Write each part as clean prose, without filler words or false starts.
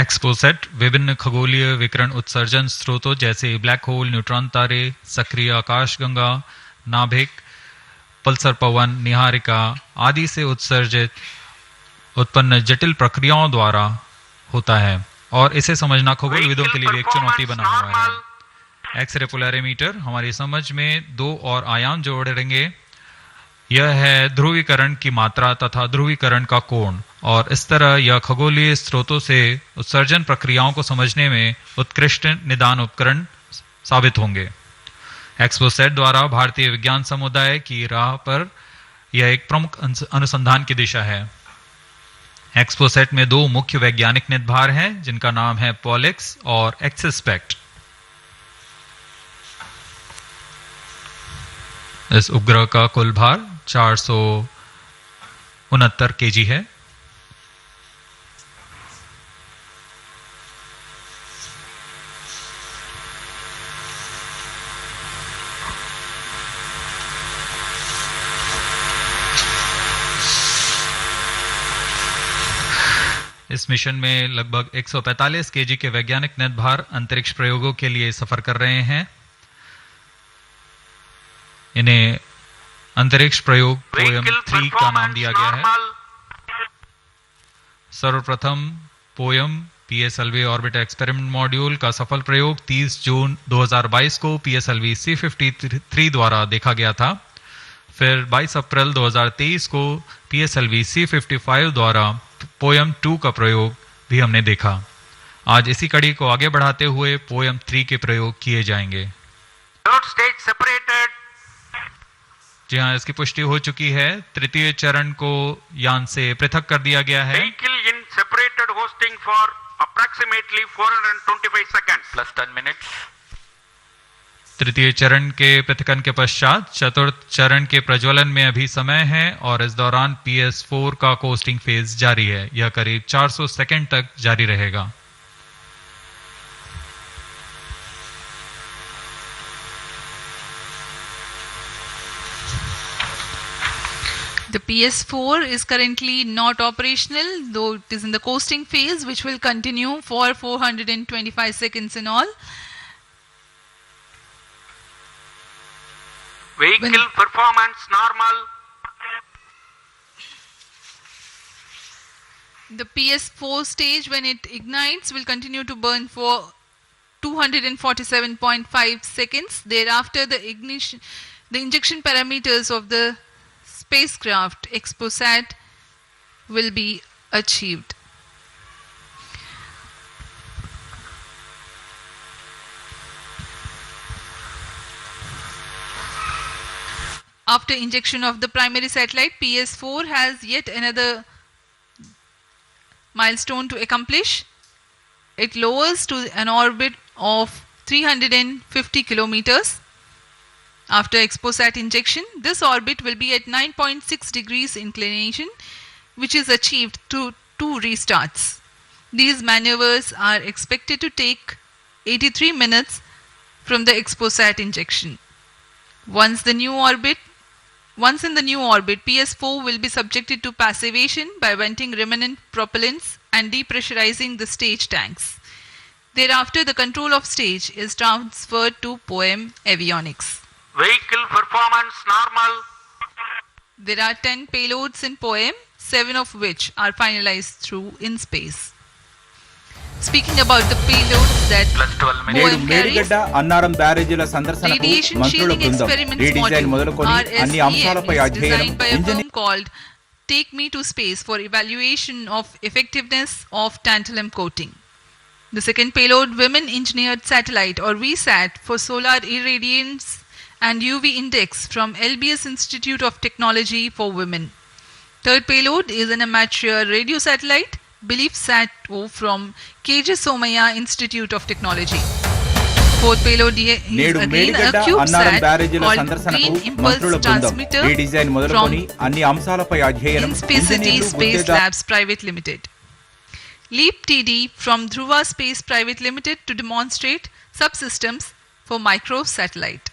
XPoSat विभिन्न खगोलीय विकिरण उत्सर्जन स्रोतों जैसे ब्लैक होल, न्यूट्रॉन तारे, सक्रिय आकाशगंगा, नाभिक, पल्सर पवन, निहारिका आदि से उत्सर्जित उत्पन्न जटिल प्रक्रियाओं द्वारा होता है और इसे समझना खगोलविदों के लिए भी एक चुनौती बना हुआ है। एक्सरे पोलैरिमीटर हमारी समझ में दो और आयाम जोड़ेंगे। यह है ध्रुवीकरण की मात्रा तथा ध्रुवीकरण का कोण, और इस तरह यह खगोलीय स्रोतों से उत्सर्जन प्रक्रियाओं को समझने में उत्कृष्ट निदान उपकरण साबित होंगे। एक्सपोसेट द्वारा भारतीय विज्ञान समुदाय की राह पर यह एक प्रमुख अनुसंधान की दिशा है। एक्सपोसेट में दो मुख्य वैज्ञानिक निदभार हैं जिनका नाम है पॉलिक्स और एक्सिस्पेक्ट। इस उपग्रह का कुल भार 469 केजी है। इस मिशन में लगभग 145 केजी के वैज्ञानिक निदभार अंतरिक्ष प्रयोगों के लिए सफर कर रहे हैं। इन्हें अंतरिक्ष प्रयोग पोयम 3 का नाम दिया गया है। सर्वप्रथम poem PSLV orbit experiment module का सफल प्रयोग 30 जून 2022 को PSLV-C58 द्वारा देखा गया था। फिर 22 अप्रैल 2023 को PSLV-C55 द्वारा पोयम 2 का प्रयोग भी हमने देखा। आज इसी कड़ी को आगे बढ़ाते हुए पोयम 3 के प्रयोग किए जाएंगे। जी हाँ, इसकी पुष्टि हो चुकी है। तृतीय चरण को यान से पृथक कर दिया गया है। Vehicle in separated hosting for approximately 425 seconds plus 10 minutes. तृतीय चरण के पृथकन के पश्चात चतुर्थ चरण के प्रज्वलन में अभी समय है और इस दौरान PS4 का कोस्टिंग फेज जारी है। यह करीब 400 सेकंड तक जारी रहेगा। The PS4 is currently not operational, though it is in the coasting phase, which will continue for 425 seconds in all. Vehicle performance normal. The PS4 stage, when it ignites, will continue to burn for 247.5 seconds. Thereafter, the injection parameters of the spacecraft Exposat will be achieved. After injection of the primary satellite, PS4 has yet another milestone to accomplish. It lowers to an orbit of 350 kilometers. After Exposat injection, this orbit will be at 9.6 degrees inclination, which is achieved through 2 restarts. These maneuvers are expected to take 83 minutes from the Exposat injection. Once in the new orbit, PS4 will be subjected to passivation by venting remnant propellants and depressurizing the stage tanks. Thereafter, the control of stage is transferred to POEM avionics. Vehicle performance normal. There are 10 payloads in POEM, 7 of which are finalized through in space. Speaking about the payloads that POEM carries, radiation shielding experiments module RSEM is designed by a firm called Take Me to Space for evaluation of effectiveness of tantalum coating. The second payload, Women Engineered Satellite or VSAT for solar irradiance and UV index from LBS Institute of Technology for Women. Third payload is an amateur radio satellite, Belief Sat-O from KJ Somaya Institute of Technology. Fourth payload is again a CubeSat called Green Impulse Transmitter from Inspacity Space Labs Private Limited. LEAP TD from Dhruva Space Private Limited to demonstrate subsystems for microsatellite.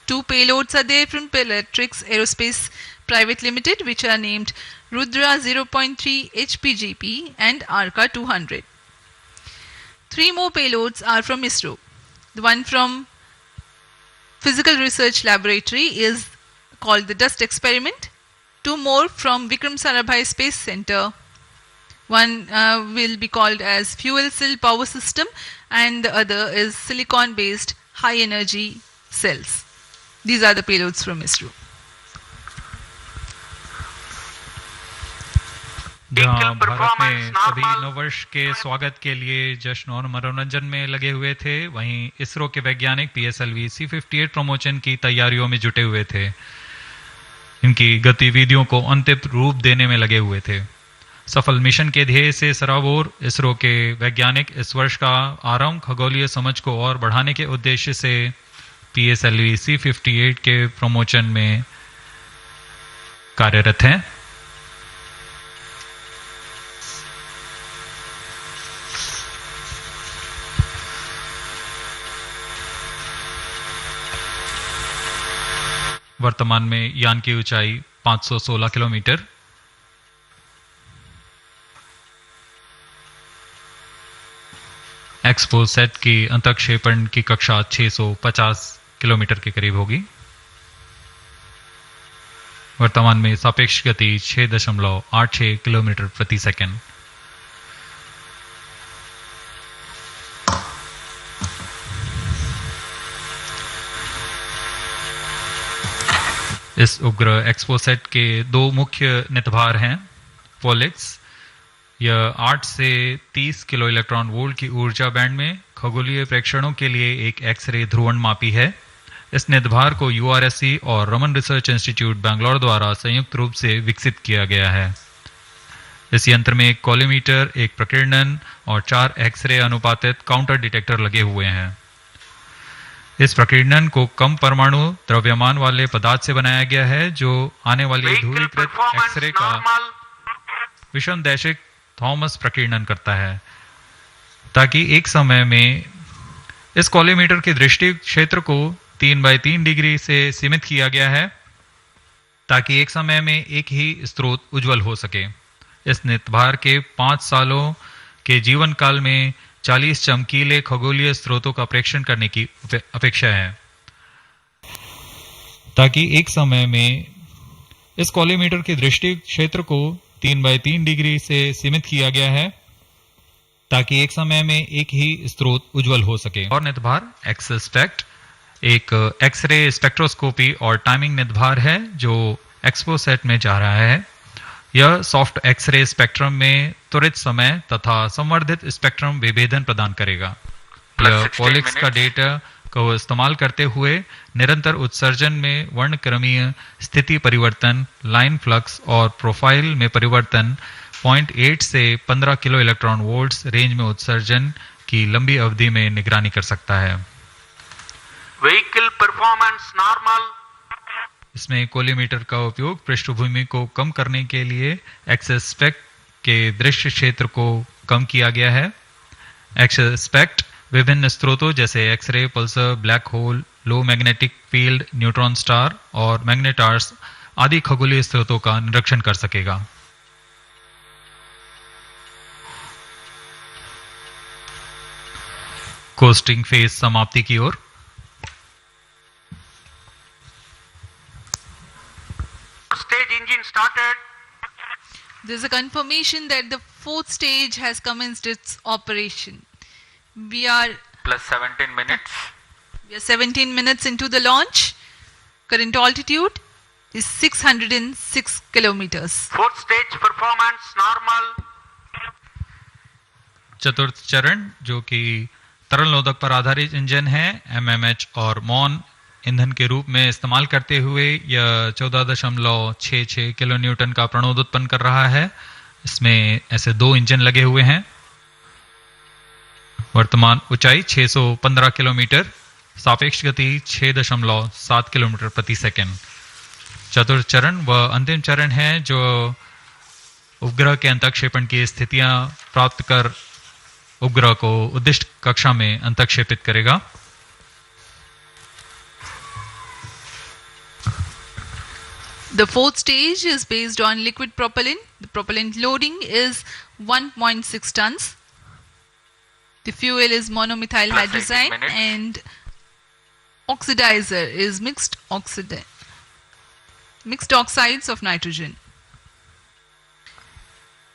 2 payloads are there from Peletrix Aerospace Private Limited, which are named Rudra 0.3 HPGP and Arca 200. 3 more payloads are from ISRO. The one from Physical Research Laboratory is called the Dust Experiment. 2 more from Vikram Sarabhai Space Center. One will be called as Fuel Cell Power System and the other is Silicon Based High Energy Cells. These are the payloads from ISRO. जहां भारत में सभी नववर्ष के स्वागत के लिए जश्न और मनोरंजन में लगे हुए थे, वहीं इसरो के वैज्ञानिक PSLV-C58 प्रमोशन की तैयारियों में जुटे हुए थे। इनकी गतिविधियों को अंतिम रूप देने में लगे हुए थे। सफल मिशन के ध्येय से सराबोर इसरो के वैज्ञानिक इस वर्ष का आरंभ खगोलीय समझ को और बढ़ाने के उद्देश्य से PSLV-C58 के प्रमोशन में कार्यरत हैं। वर्तमान में यान की ऊंचाई 516 किलोमीटर, एक्सपोसैट की अंतक्षेपण की कक्षा 650 किलोमीटर के करीब होगी। वर्तमान में सापेक्ष गति 6.86 किलोमीटर प्रति सेकंड। इस उपग्रह एक्सपोसैट के 2 मुख्य नितभार हैं। पोलिक्स, यह 8 से 30 किलो इलेक्ट्रॉन वोल्ट की ऊर्जा बैंड में खगोलीय प्रेक्षणों के लिए एक एक्सरे ध्रुवणमापी है। इस नितभार को URSC और रमन रिसर्च इंस्टीट्यूट बैंगलोर द्वारा संयुक्त रूप से विकसित किया गया है। इस यंत्र में एक कॉलीमीटर, एक प्रकीर्णन और 4 एक्सरे अनुपातित काउंटर डिटेक्टर लगे हुए हैं। इस प्रकीर्णन को कम परमाणु द्रव्यमान वाले पदार्थ से बनाया गया है, जो आने वाली ध्रुवीकृत एक्सरे का विषमदैशिक थॉमस प्रकीर्णन करता है, ताकि एक समय में इस कॉलीमीटर के दृष्टि क्षेत्र को 3/3 डिग्री से सीमित किया गया है, ताकि एक समय में एक ही स्रोत उज्जवल हो सके। इस नितभार के 5 सालों के जीवन काल में 40 चमकीले खगोलीय स्रोतों का प्रेक्षण करने की अपेक्षा है, ताकि एक समय में इस कॉलीमीटर के दृष्टि क्षेत्र को 3/3 डिग्री से सीमित किया गया है, ताकि एक समय में एक ही स्रोत उज्जवल हो सके। और नितभार एक्सस्पेक्ट एक एक्सरे स्पेक्ट्रोस्कोपी और टाइमिंग नितभार है, जो एक्सपोसैट में जा रहा है। यह सॉफ्ट एक्सरे स्पेक्ट्रम में त्वरित समय तथा संवर्धित स्पेक्ट्रम विभेदन प्रदान करेगा। यह पॉलिक्स का डेटा को इस्तेमाल करते हुए निरंतर उत्सर्जन में वर्णक्रमीय स्थिति परिवर्तन, लाइन फ्लक्स और प्रोफाइल में परिवर्तन 0.8 से 15 किलो इलेक्ट्रॉन वोल्ट्स रेंज में उत्सर्जन की लंबी अवधि में निगरानी कर सकता है। Vehicle performance normal. इसमें कोलीमीटर का उपयोग पृष्ठभूमि को कम करने के लिए एक्सस्पेक्ट के दृश्य क्षेत्र को कम किया गया है। एक्सस्पेक्ट विभिन्न स्रोतों जैसे एक्सरे, पल्सर, ब्लैक होल, लो मैग्नेटिक फील्ड, न्यूट्रॉन स्टार और मैग्नेटार्स आदि खगोलीय स्रोतों का निरीक्षण कर सकेगा। कोस्टिंग फेज समाप्ति की ओर। Stage engine started. There is a confirmation that the 4th stage has commenced its operation. We are Plus 17 minutes. 17 minutes into the launch. Current altitude is 606 kilometers. 4th stage performance normal. चतुर्थ चरण, जो कि तरल नोदक पर आधारित engine है, MMH और मॉन ईंधन के रूप में इस्तेमाल करते हुए यह 14.66 किलो न्यूटन का प्रणोद उत्पन्न कर रहा है। इसमें ऐसे 2 इंजन लगे हुए हैं। वर्तमान ऊंचाई 615 किलोमीटर, सापेक्ष गति 6.7 किलोमीटर प्रति सेकंड। चतुर्थ चरण वह अंतिम चरण है जो उपग्रह के अंतक्षेपण की स्थितियां प्राप्त कर उपग्रह को उद्दिष्ट कक्षा में अंतक्षेपित करेगा। The 4th stage is based on liquid propellant. The propellant loading is 1.6 tons. The fuel is monomethyl Plus 18 hydrazine minutes. and oxidizer is mixed oxides of nitrogen.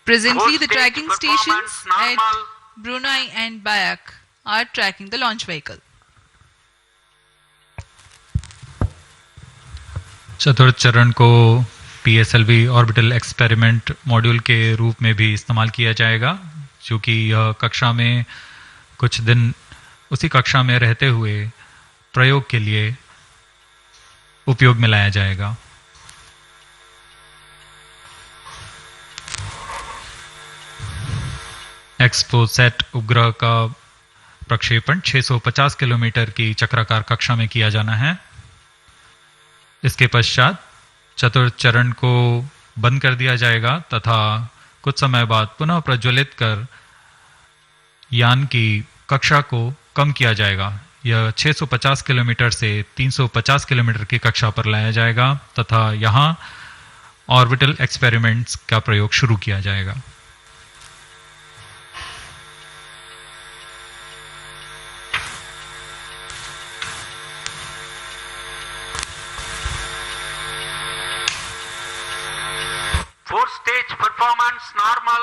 Presently, the Full tracking stage stations performance at normal. Brunei and Bayak are tracking the launch vehicle. चतुर्थ चरण को PSLV orbital experiment module के रूप में भी इस्तेमाल किया जाएगा, जो कि यह कक्षा में कुछ दिन उसी कक्षा में रहते हुए प्रयोग के लिए उपयोग में लाया जाएगा। एक्सपोसैट उपग्रह का प्रक्षेपण 650 किलोमीटर की चक्राकार कक्षा में किया जाना है। इसके पश्चात चतुर्थ चरण को बंद कर दिया जाएगा तथा कुछ समय बाद पुनः प्रज्वलित कर यान की कक्षा को कम किया जाएगा। यह 650 किलोमीटर से 350 किलोमीटर की कक्षा पर लाया जाएगा तथा यहाँ ऑर्बिटल एक्सपेरिमेंट्स का प्रयोग शुरू किया जाएगा। Fourth stage performance normal.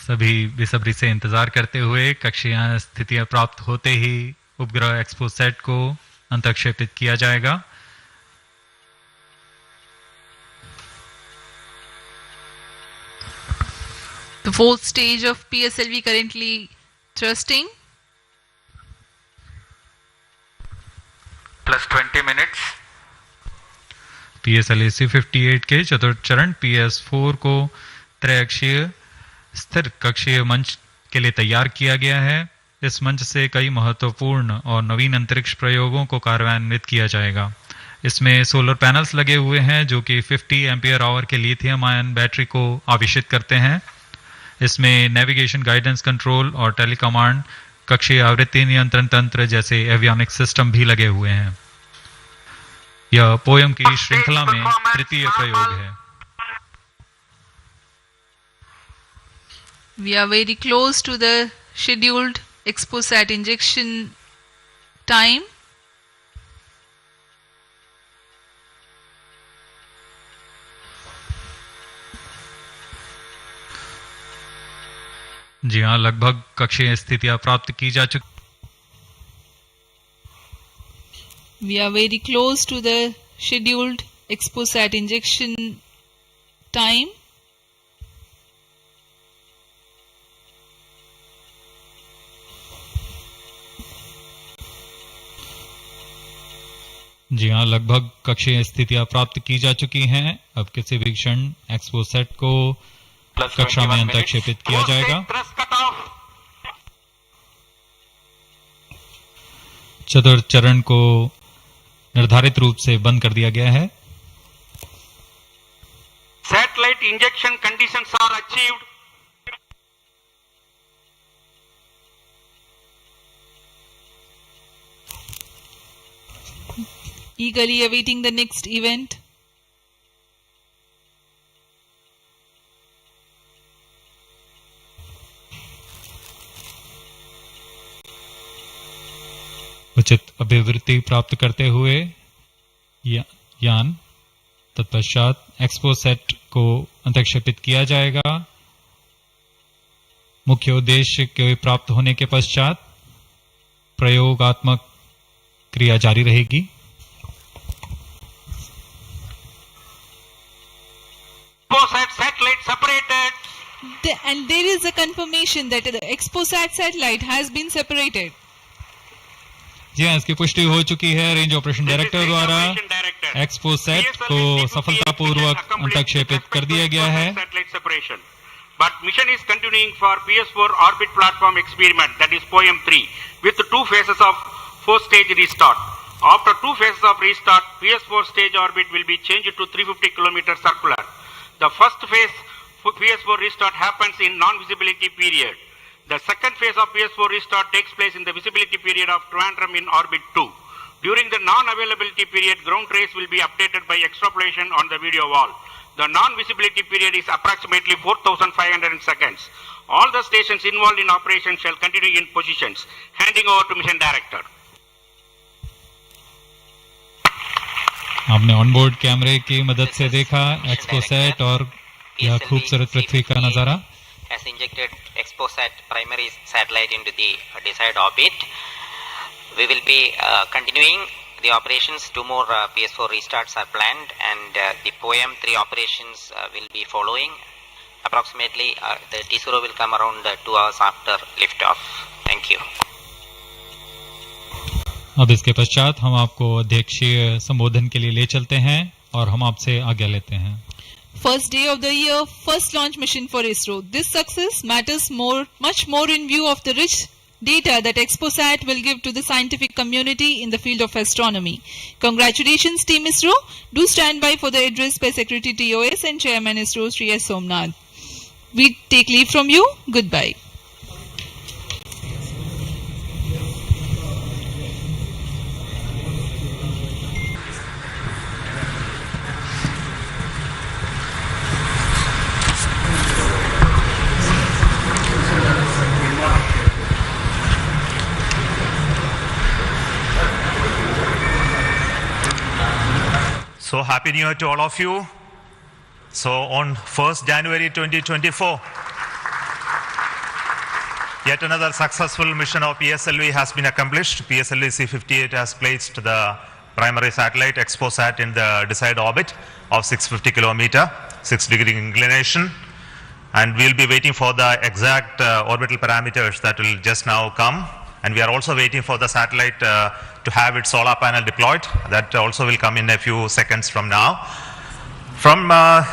सभी बेसब्री से इंतजार करते हुए कक्षीय स्थितियां प्राप्त होते ही उपग्रह एक्सपोसैट को अंतक्षेपित किया जाएगा। The fourth stage of PSLV currently thrusting. Plus 20 minutes. PSLV-C58 के चतुर्थ चरण PS4 को त्रैअक्षीय स्थिर कक्षीय मंच के लिए तैयार किया गया है। इस मंच से कई महत्वपूर्ण और नवीन अंतरिक्ष प्रयोगों को कार्यान्वित किया जाएगा। इसमें सोलर पैनल्स लगे हुए हैं जो कि 50 एम्पियर आवर के लिथियम आयन बैटरी को आवेशित करते हैं। इसमें नेविगेशन गाइडेंस कंट्रोल और टेलीकमांड कक्षीय आवृत्ति नियंत्रण तंत्र जैसे एवियोनिक्स सिस्टम भी लगे हुए हैं। यह पोयम की श्रृंखला में तृतीय प्रयोग है। We are very close to the scheduled exposat injection time. जी हाँ, लगभग कक्षीय स्थितियां प्राप्त की जा चुकी। We are very close to the scheduled exposat injection time. जी हाँ, लगभग कक्षीय स्थितियां प्राप्त की जा चुकी हैं। अब किसी भी क्षण एक्सपोसैट को कक्षा में अंतक्षेपित किया जाएगा। चतुर्थ चरण को निर्धारित रूप से बंद कर दिया गया है। Satellite injection conditions are achieved. Eagerly awaiting the next event. उचित अभिवृत्ति प्राप्त करते हुए यान तत्पश्चात एक्सपोसैट को अंतक्षेपित किया जाएगा। मुख्य उद्देश्य के प्राप्त होने के पश्चात प्रयोगात्मक क्रिया जारी रहेगी। Satellite separated. And there is a confirmation that the exposat satellite has been separated. जी हाँ, इसकी पुष्टि हो चुकी है रेंज ऑपरेशन डायरेक्टर द्वारा। एक्सपोसैट को सफलतापूर्वक अंतक्षेपित कर दिया गया है। But mission is continuing for PS4 orbit platform experiment, that is POEM 3, with 2 phases of 4-stage restart. After 2 phases of restart, PS4 stage orbit will be changed to 350 km circular. The first phase PS4 restart happens in non-visibility period. The second phase of PS4 restart takes place in the visibility period of Trivandrum in orbit 2. During the non-availability period, ground trace will be updated by extrapolation on the video wall. The non-visibility period is approximately 4,500 seconds. All the stations involved in operation shall continue in positions. Handing over to Mission Director. आपने onboard कैमरे की मदद से देखा XPoSat और यह खूबसूरत पृथ्वी का नजारा. Has injected ExpoSat primary satellite into the desired orbit. We will be continuing the operations. 2 more PS4 restarts are planned, and the POEM-3 operations will be following. Approximately the T0 will come around 2 hours after liftoff. Thank you. अब इसके पश्चात हम आपको अध्यक्षीय संबोधन के लिए ले चलते हैं और हम आपसे आज्ञा लेते हैं. First day of the year, first launch mission for ISRO. This success matters much more in view of the rich data that ExpoSat will give to the scientific community in the field of astronomy. Congratulations, Team ISRO. Do stand by for the address by Secretary TOS and Chairman ISRO, Sri S. Somnath. We take leave from you. Goodbye. So happy New Year to all of you. So on 1st January 2024, yet another successful mission of PSLV has been accomplished. PSLV-C58 has placed the primary satellite ExpoSat in the desired orbit of 650 kilometer, 6-degree inclination. And we'll be waiting for the exact orbital parameters that will just now come. And we are also waiting for the satellite to have its solar panel deployed. That also will come in a few seconds from now. From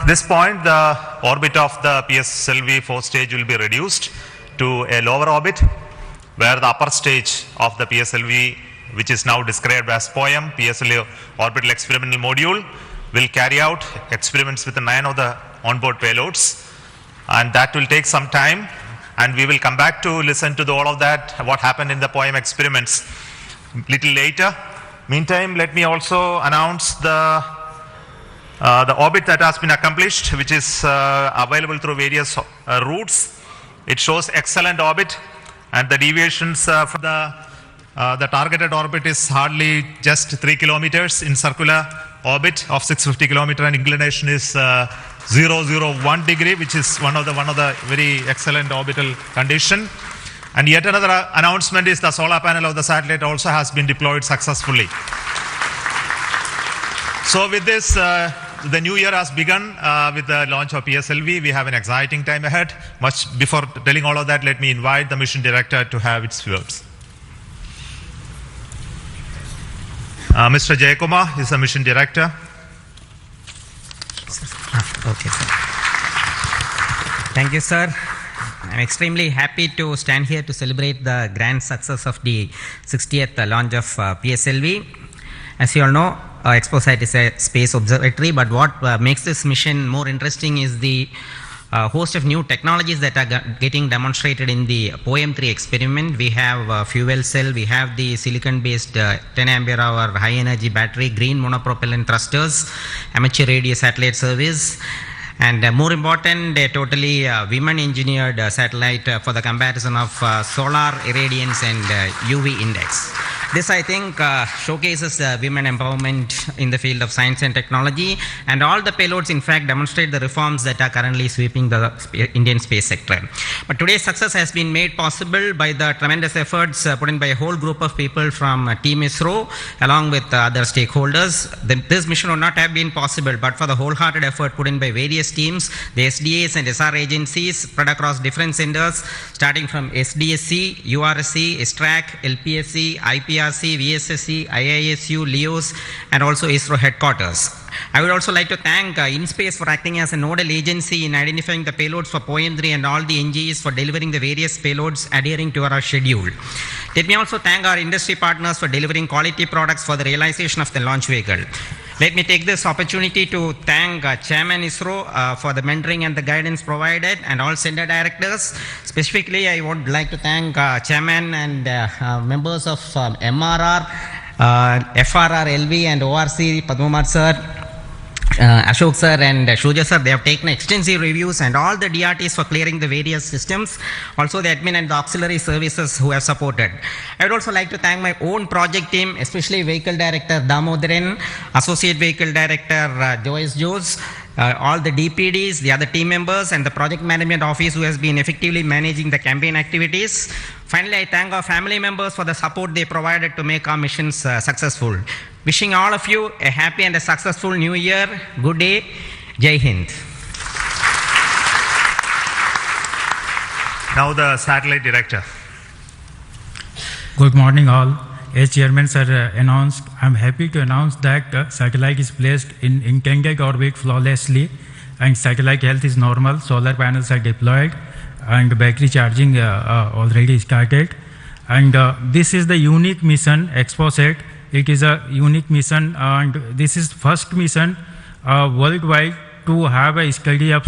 this point, the orbit of the PSLV 4 stage will be reduced to a lower orbit, where the upper stage of the PSLV, which is now described as POEM, PSLV Orbital Experimental Module, will carry out experiments with 9 of the onboard payloads. And that will take some time. And we will come back to listen to all of that, what happened in the POEM experiments little later. Meantime, let me also announce the orbit that has been accomplished, which is available through various routes. It shows excellent orbit, and the deviations from the targeted orbit is hardly just 3 kilometers in circular orbit of 650 kilometer, and inclination is 001 degree, which is one of the very excellent orbital condition. And yet another announcement is the solar panel of the satellite also has been deployed successfully. So with this, the new year has begun with the launch of PSLV. We have an exciting time ahead. Much before telling all of that, let me invite the mission director to have its words. Mr. Jayakumar is the mission director. Okay, sir. Thank you, sir. I'm extremely happy to stand here to celebrate the grand success of the 60th launch of PSLV. As you all know, ExpoSat is a space observatory, but what makes this mission more interesting is the host of new technologies that are getting demonstrated in the POEM-3 experiment. We have fuel cell, we have the silicon-based 10 ampere hour high energy battery, green monopropellant thrusters, amateur radio satellite service, and more important, a totally women engineered satellite for the comparison of solar irradiance and UV index. This, I think, showcases women empowerment in the field of science and technology, and all the payloads, in fact, demonstrate the reforms that are currently sweeping the Indian space sector. But today's success has been made possible by the tremendous efforts put in by a whole group of people from Team ISRO, along with other stakeholders. This mission would not have been possible but for the wholehearted effort put in by various teams, the SDAs and SR agencies spread across different centers, starting from SDSC, URSC, STRAC, LPSC, IPRC, VSSC, IISU, LEOS, and also ISRO headquarters. I would also like to thank InSpace for acting as a nodal agency in identifying the payloads for POEM-3 and all the NGEs for delivering the various payloads adhering to our schedule. Let me also thank our industry partners for delivering quality products for the realization of the launch vehicle. Let me take this opportunity to thank Chairman ISRO for the mentoring and the guidance provided, and all center directors. Specifically, I would like to thank Chairman and members of MRR, FRR, LV and ORC, Padmamar sir, Ashok sir and Shuja sir. They have taken extensive reviews, and all the DRTs for clearing the various systems, also the admin and the auxiliary services who have supported. I would also like to thank my own project team, especially Vehicle Director Damodaran, Associate Vehicle Director Joyce Jose, all the DPDs, the other team members, and the Project Management Office who has been effectively managing the campaign activities. Finally, I thank our family members for the support they provided to make our missions successful. Wishing all of you a happy and a successful new year. Good day. Jai Hind. Now the satellite director. Good morning all. As Chairman sir announced, I am happy to announce that satellite is placed in intended orbit flawlessly, and satellite health is normal, solar panels are deployed, and battery charging already started. And this is the unique mission, ExpoSat. It is a unique mission, and this is first mission worldwide to have a study of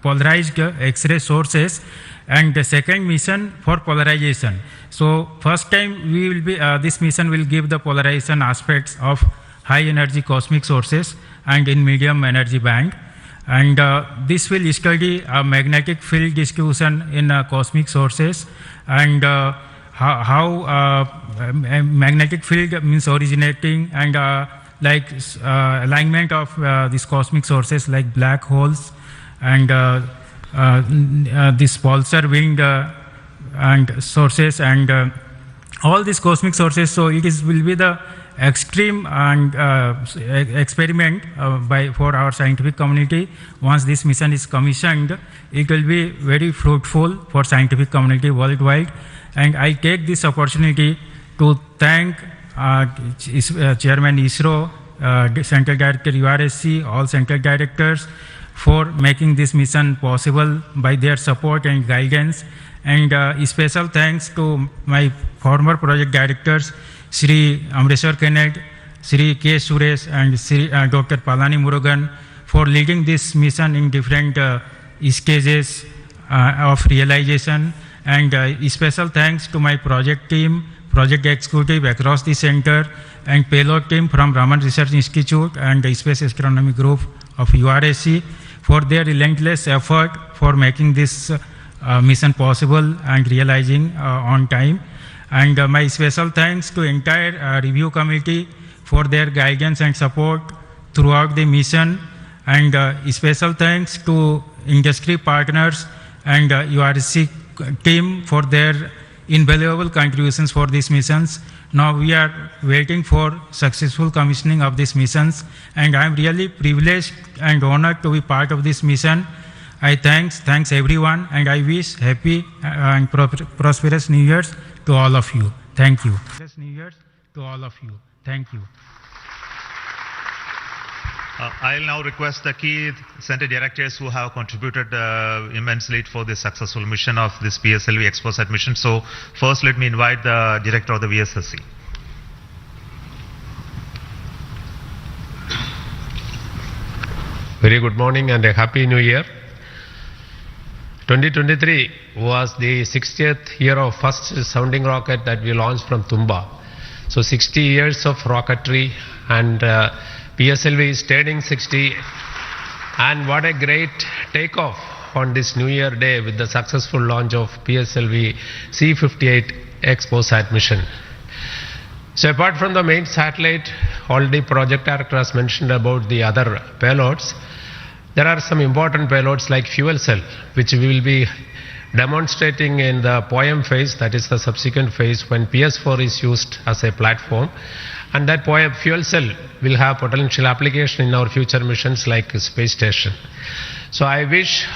polarized X-ray sources, and the second mission for polarization. So first time we will be this mission will give the polarization aspects of high energy cosmic sources and in medium energy band, and this will study magnetic field distribution in cosmic sources, and how magnetic field means originating, and alignment of these cosmic sources like black holes, and this pulsar wind and sources, and all these cosmic sources. So it will be the extreme and experiment for our scientific community. Once this mission is commissioned, it will be very fruitful for scientific community worldwide. And I take this opportunity to thank Chairman ISRO, Central Director URSC, all Central Directors for making this mission possible by their support and guidance. And special thanks to my former project directors, Shri Amreshwar Kenneth, Shri K. Suresh, and Shri Dr. Palani Murugan for leading this mission in different stages of realization. And special thanks to my project team, project executive across the center, and payload team from Raman Research Institute and the Space Astronomy Group of URSC for their relentless effort for making this mission possible and realizing on time. And my special thanks to entire review committee for their guidance and support throughout the mission, and special thanks to industry partners and URSC team for their invaluable contributions for these missions. Now we are waiting for successful commissioning of these missions, and I am really privileged and honored to be part of this mission. I thanks everyone, and I wish happy and prosperous New Year's to all of you. Thank you. Prosperous New Year's to all of you. Thank you. I'll now request the key center directors who have contributed immensely for the successful mission of this PSLV ExpoSat mission. So first let me invite the director of the VSSC. Very good morning and a happy new year. 2023 was the 60th year of first sounding rocket that we launched from Tumba. So 60 years of rocketry, and PSLV is turning 60, and what a great takeoff on this New Year day with the successful launch of PSLV-C58 ExpoSat mission. So apart from the main satellite, already project director has mentioned about the other payloads. There are some important payloads like fuel cell, which we will be demonstrating in the POEM phase, that is the subsequent phase when PS4 is used as a platform. And that fuel cell will have potential application in our future missions like space station. So I wish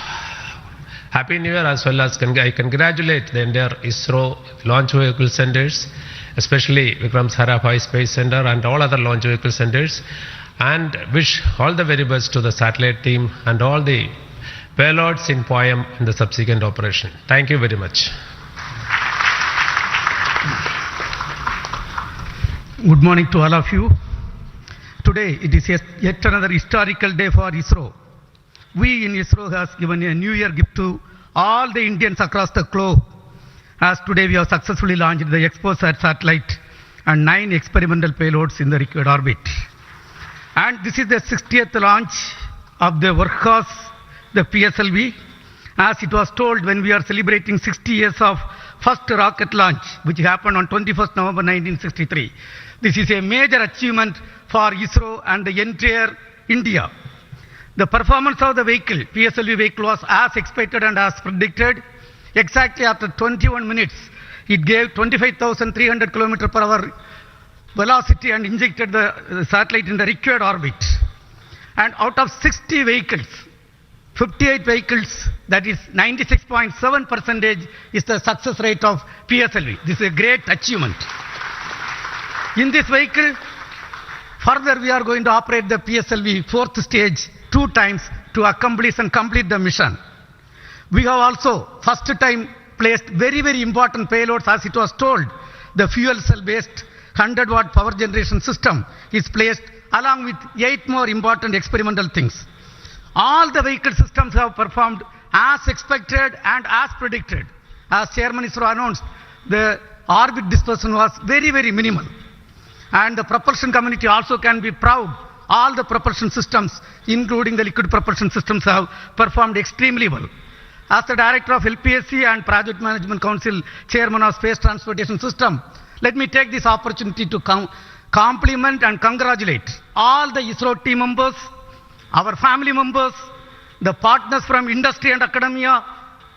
Happy New Year, as well as I congratulate the entire ISRO launch vehicle centers, especially Vikram Sarabhai Space Center and all other launch vehicle centers, and wish all the very best to the satellite team and all the payloads in POEM in the subsequent operation. Thank you very much. Good morning to all of you. today it is yet another historical day for ISRO. We in ISRO has given a New Year gift to all the Indians across the globe. As today we have successfully launched the XPOSAT satellite and 9 experimental payloads in the required orbit. And this is the 60th launch of the workhorse, the PSLV. As it was told when we are celebrating 60 years of first rocket launch, which happened on 21st November 1963. This is a major achievement for ISRO and the entire India. The performance of the vehicle, PSLV vehicle, was as expected and as predicted. Exactly after 21 minutes, it gave 25,300 km per hour velocity and injected the satellite in the required orbit. And out of 60 vehicles, 58 vehicles, that is 96.7% is the success rate of PSLV. This is a great achievement. In this vehicle, further we are going to operate the PSLV fourth stage 2 times to accomplish and complete the mission. We have also first time placed very, very important payloads, as it was told. The fuel cell based 100-watt power generation system is placed along with 8 more important experimental things. All the vehicle systems have performed as expected and as predicted. As Chairman ISRO announced, the orbit dispersion was very, very minimal. And the propulsion community also can be proud. All the propulsion systems, including the liquid propulsion systems, have performed extremely well. As the Director of LPSC and Project Management Council Chairman of Space Transportation System, let me take this opportunity to compliment and congratulate all the ISRO team members, our family members, the partners from industry and academia,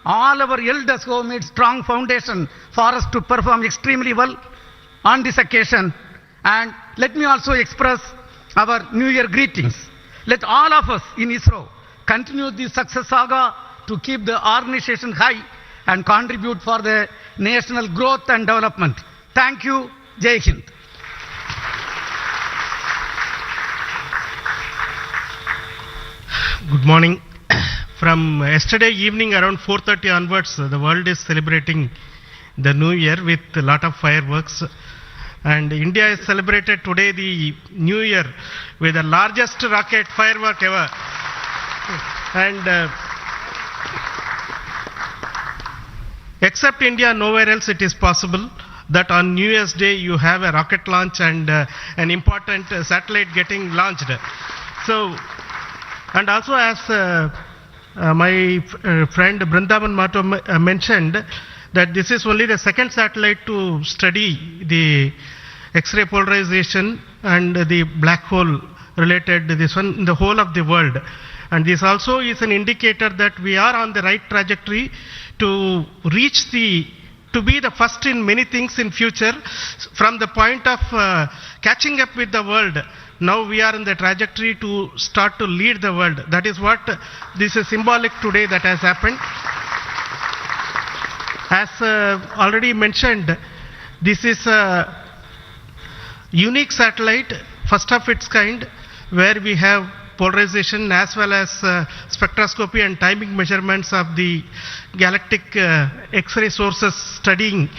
all our elders who have made strong foundation for us to perform extremely well on this occasion. And let me also express our New Year greetings. Let all of us in ISRO continue this success saga to keep the organization high and contribute for the national growth and development. Thank you. Jai Hind. Good morning. From yesterday evening around 4:30 onwards, the world is celebrating the New Year with a lot of fireworks. And India has celebrated today the New Year with the largest rocket firework ever. And except India, nowhere else it is possible that on New Year's Day you have a rocket launch and an important satellite getting launched. So, and also as my friend Brindavan Mato mentioned, that this is only the second satellite to study the X-ray polarization and the black hole related this one in the whole of the world. And this also is an indicator that we are on the right trajectory to reach to be the first in many things in future from the point of catching up with the world. Now we are in the trajectory to start to lead the world. That is what this is symbolic today that has happened. As already mentioned, this is a unique satellite, first of its kind, where we have polarization as well as spectroscopy and timing measurements of the galactic X-ray sources studying.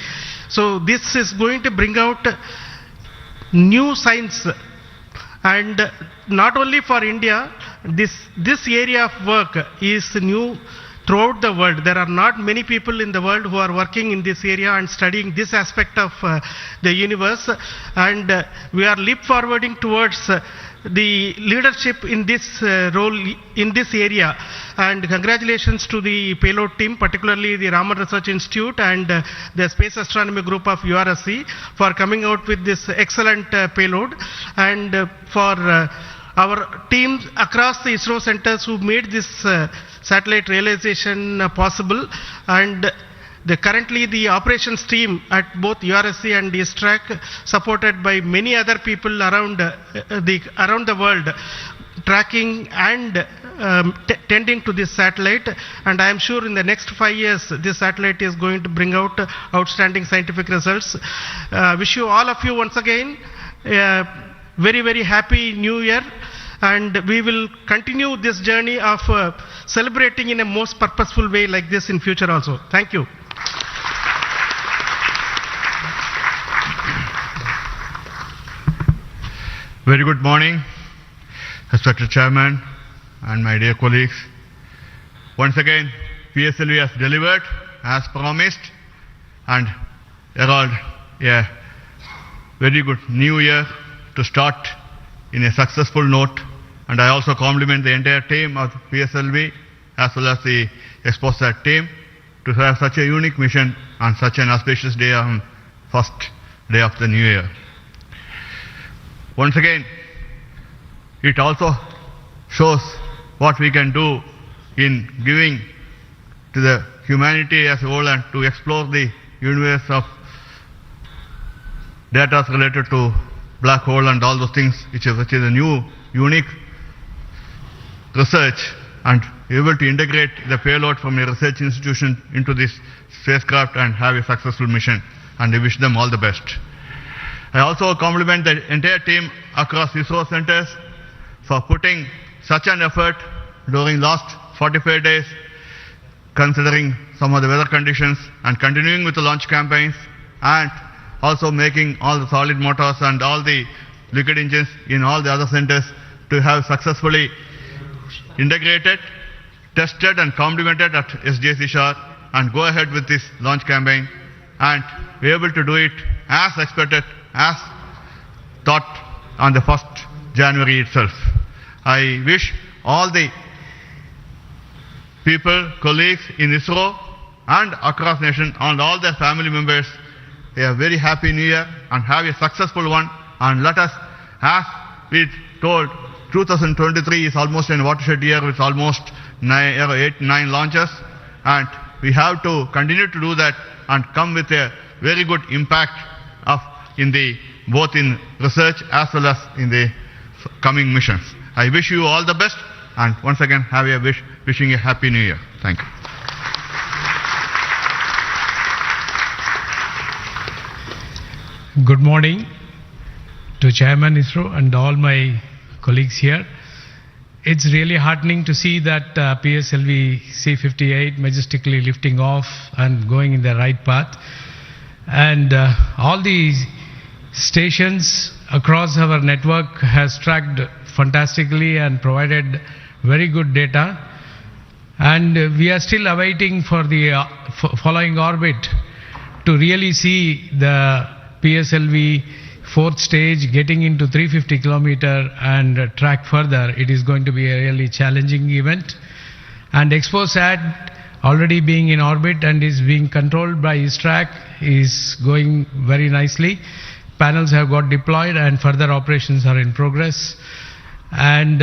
So this is going to bring out new science, and not only for India. This area of work is new throughout the world. There are not many people in the world who are working in this area and studying this aspect of the universe, and we are leap forwarding towards the leadership in this role in this area. And congratulations to the payload team, particularly the Raman Research Institute and the Space Astronomy Group of URSC for coming out with this excellent payload, and for our teams across the ISRO centers who made this satellite realization possible. And currently the operations team at both URSC and ISTRAC, supported by many other people around the world, tracking and tending to this satellite. And I am sure in the next 5 years this satellite is going to bring out outstanding scientific results. Wish you all of you once again very, very happy New Year, and we will continue this journey of celebrating in a most purposeful way like this in future also. Thank you. Very good morning. respected chairman, and my dear colleagues. Once again, PSLV has delivered as promised and herald a very good new year to start in a successful note. And I also compliment the entire team of PSLV as well as the Exposat team to have such a unique mission on such an auspicious day on first day of the new year. Once again, it also shows what we can do in giving to the humanity as a whole and to explore the universe of data related to black hole and all those things, which is a new, unique research, and able to integrate the payload from a research institution into this spacecraft and have a successful mission. And I wish them all the best. I also compliment the entire team across ISRO centers for putting such an effort during last 45 days, considering some of the weather conditions, and continuing with the launch campaigns, and also making all the solid motors and all the liquid engines in all the other centers to have successfully integrated, tested and complemented at SDSC Shore, and go ahead with this launch campaign and be able to do it as expected, as thought on the 1st January itself. I wish all the people, colleagues in ISRO and across nation and all their family members a very happy new year and have a successful one. And let us, as we told, 2023 is almost a watershed year with almost 8-9 launches, and we have to continue to do that and come with a very good impact of both in research as well as in the coming missions. I wish you all the best, and once again wishing a happy new year. Thank you. Good morning to Chairman ISRO and all my colleagues here. It's really heartening to see that PSLV-C58 majestically lifting off and going in the right path. And all these stations across our network has tracked fantastically and provided very good data. And we are still awaiting for the following orbit to really see the PSLV fourth stage getting into 350 kilometer and track further. It is going to be a really challenging event. And Exposat already being in orbit and is being controlled by ISTRAC is going very nicely. Panels have got deployed and further operations are in progress. And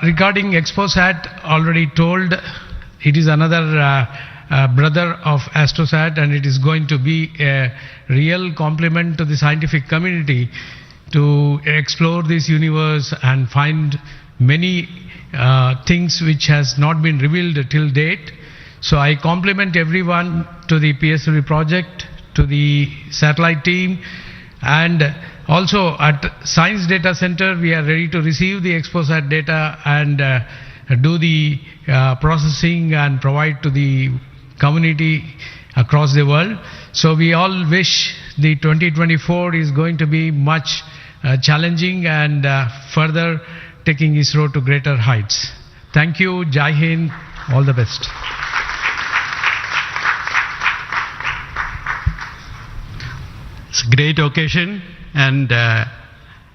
regarding Exposat, already told, it is another brother of Astrosat, and it is going to be a real complement to the scientific community to explore this universe and find many things which has not been revealed till date. So I compliment everyone to the PSLV project, to the satellite team, and also at Science Data Center we are ready to receive the Exposat data and do the processing and provide to the community across the world. So we all wish the 2024 is going to be much challenging and further taking ISRO to greater heights. Thank you. Jai Hind. All the best. It's a great occasion, and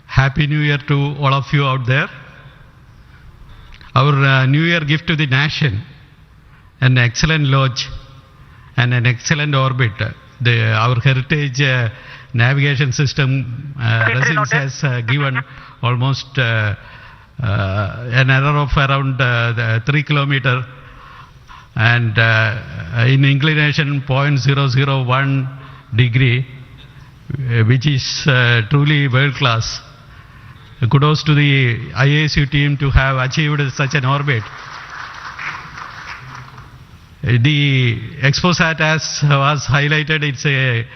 Happy New Year to all of you out there. Our New Year gift to the nation, an excellent launch and an excellent orbit. Our heritage navigation system Resins has given almost an error of around 3 kilometers and in inclination 0.001 degree, which is truly world class. Kudos to the IASU team to have achieved such an orbit. The Exposat, as was highlighted, it's a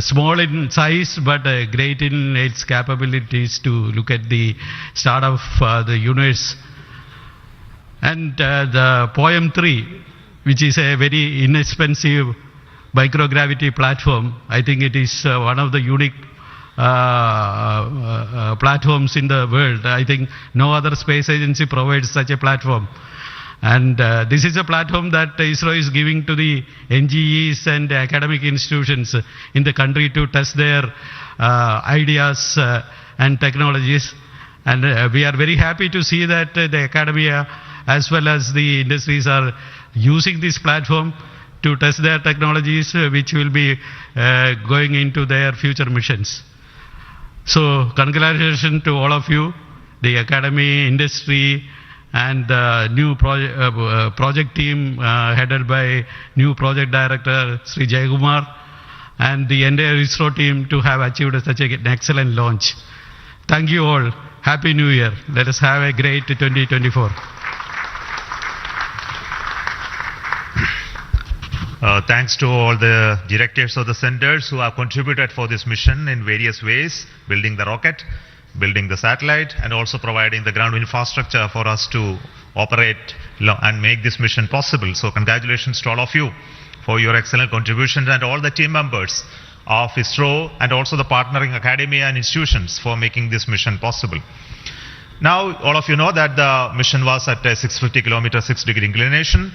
small in size but great in its capabilities to look at the start of the universe. And the POEM-3, which is a very inexpensive microgravity platform, I think it is one of the unique platforms in the world. I think no other space agency provides such a platform. And this is a platform that ISRO is giving to the NGEs and academic institutions in the country to test their ideas and technologies. And we are very happy to see that the academia as well as the industries are using this platform to test their technologies, which will be going into their future missions. So congratulations to all of you, the academy, industry, and the new project team headed by new project director Sri Jayakumar, and the entire ISRO team to have achieved such an excellent launch. Thank you all. Happy New Year. Let us have a great 2024. Thanks to all the directors of the centers who have contributed for this mission in various ways, building the rocket, building the satellite, and also providing the ground infrastructure for us to operate and make this mission possible. So congratulations to all of you for your excellent contributions, and all the team members of ISRO and also the partnering academia and institutions for making this mission possible. Now, all of you know that the mission was at a 650 kilometer, 6-degree inclination,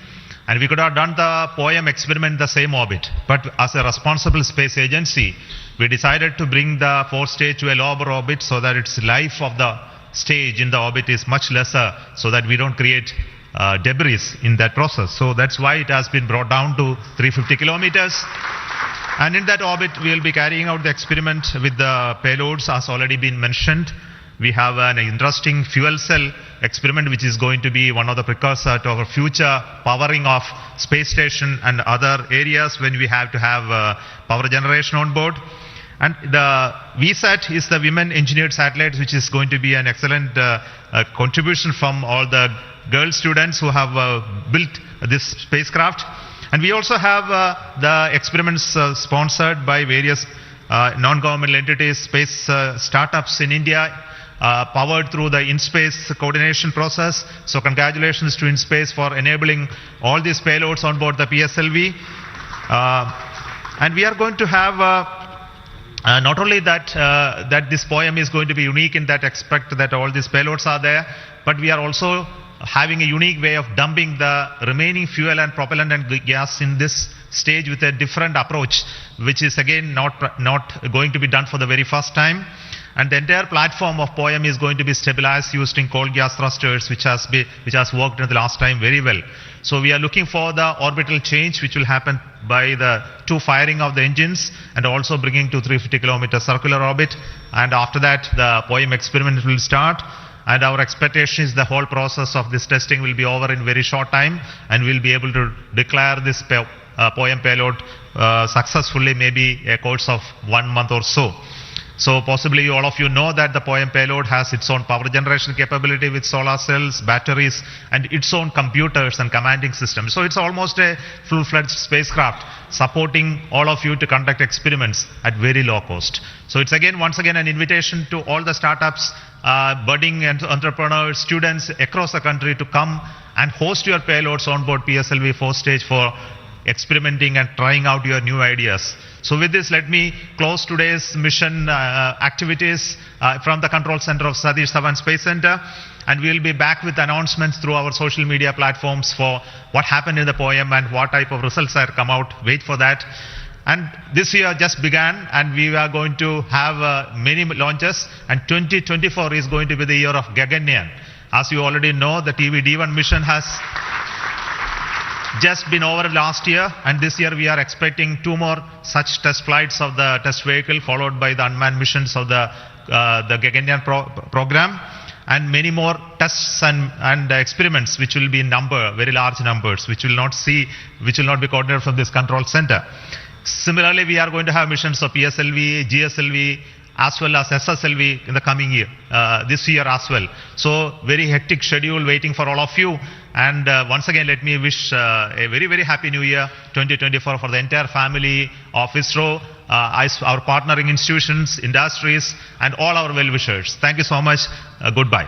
and we could have done the POEM experiment in the same orbit. But as a responsible space agency, we decided to bring the fourth stage to a lower orbit so that its life of the stage in the orbit is much lesser, so that we don't create debris in that process. So that's why it has been brought down to 350 kilometers. And in that orbit, we will be carrying out the experiment with the payloads, as already been mentioned. We have an interesting fuel cell experiment, which is going to be one of the precursors to our future powering of space station and other areas when we have to have power generation on board. And the VSAT is the Women Engineered Satellite, which is going to be an excellent contribution from all the girl students who have built this spacecraft. And we also have the experiments sponsored by various non-governmental entities, space startups in India, powered through the in-space coordination process. So congratulations to InSpace for enabling all these payloads on board the PSLV. And we are going to have not only that, that this POEM is going to be unique in that aspect that all these payloads are there, but we are also having a unique way of dumping the remaining fuel and propellant and gas in this stage with a different approach, which is again not going to be done for the very first time. And the entire platform of POEM is going to be stabilized using cold gas thrusters, which has worked in the last time very well. So we are looking for the orbital change, which will happen by the two firing of the engines and also bringing to 350 kilometer circular orbit. And after that, the POEM experiment will start. And our expectation is the whole process of this testing will be over in very short time, and we'll be able to declare this POEM payload successfully, maybe a course of 1 month or so. So possibly all of you know that the POEM payload has its own power generation capability with solar cells, batteries, and its own computers and commanding systems. So it's almost a full-fledged spacecraft supporting all of you to conduct experiments at very low cost. So it's once again an invitation to all the startups, budding entrepreneurs, students across the country to come and host your payloads on board PSLV 4 stage for experimenting and trying out your new ideas. So with this, let me close today's mission activities from the control center of Satish Dhawan Space Center, and we will be back with announcements through our social media platforms for what happened in the POEM and what type of results are come out. Wait for that. And this year just began, and we are going to have many launches, and 2024 is going to be the year of Gaganyaan. As you already know, the TVD1 mission has just been over last year, and this year we are expecting 2 more such test flights of the test vehicle, followed by the unmanned missions of the Gaganyaan program, and many more tests and experiments, which will be in number, very large numbers, which will not be coordinated from this control center. Similarly, we are going to have missions of PSLV, GSLV, as well as SSLV in the coming year, this year as well. So very hectic schedule waiting for all of you. And once again, let me wish a very, very happy New Year 2024 for the entire family of ISRO, our partnering institutions, industries, and all our well-wishers. Thank you so much. Goodbye.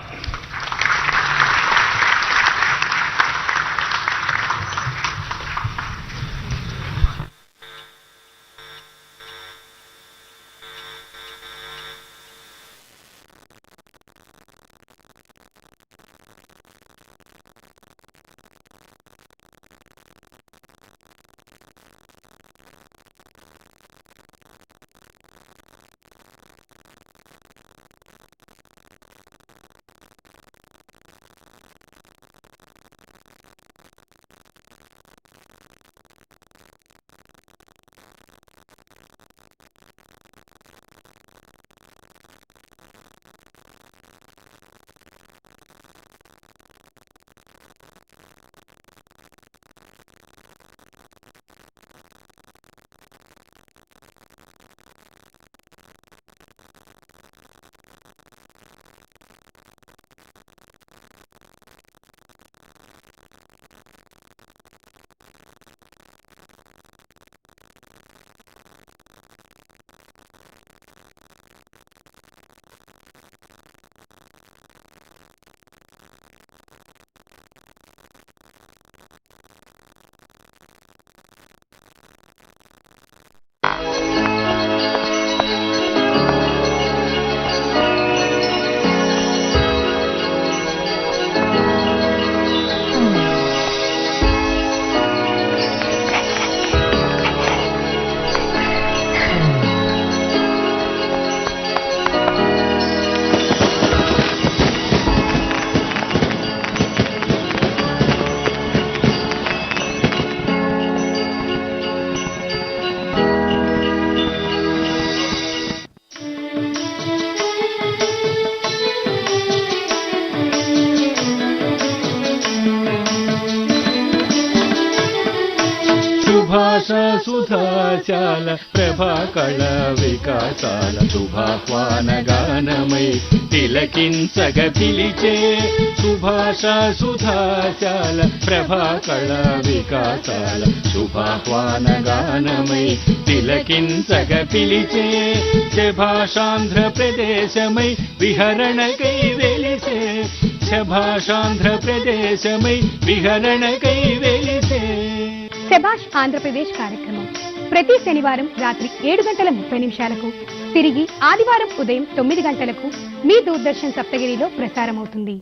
సుధాశాల ప్రభాకళ వికాసాల శుభాహ్వాన గానమై తిలకించగ పిలిచే సుభాషా సుధాశాల ప్రభాకళ వికాసాల శుభాహ్వాన గానమై తిలకించగ పిలిచే భాషాంధ్ర ప్రదేశమై విహరణకై వెలిసే భాషాంధ్ర ప్రదేశమై విహరణకై వెలిసే. శభాష్ ఆంధ్రప్రదేశ్ కార్యక్రమం ప్రతి శనివారం రాత్రి 7:30 తిరిగి ఆదివారం ఉదయం 9 గంటలకు మీ దూరదర్శన్ సప్తగిరిలో ప్రసారమవుతుంది.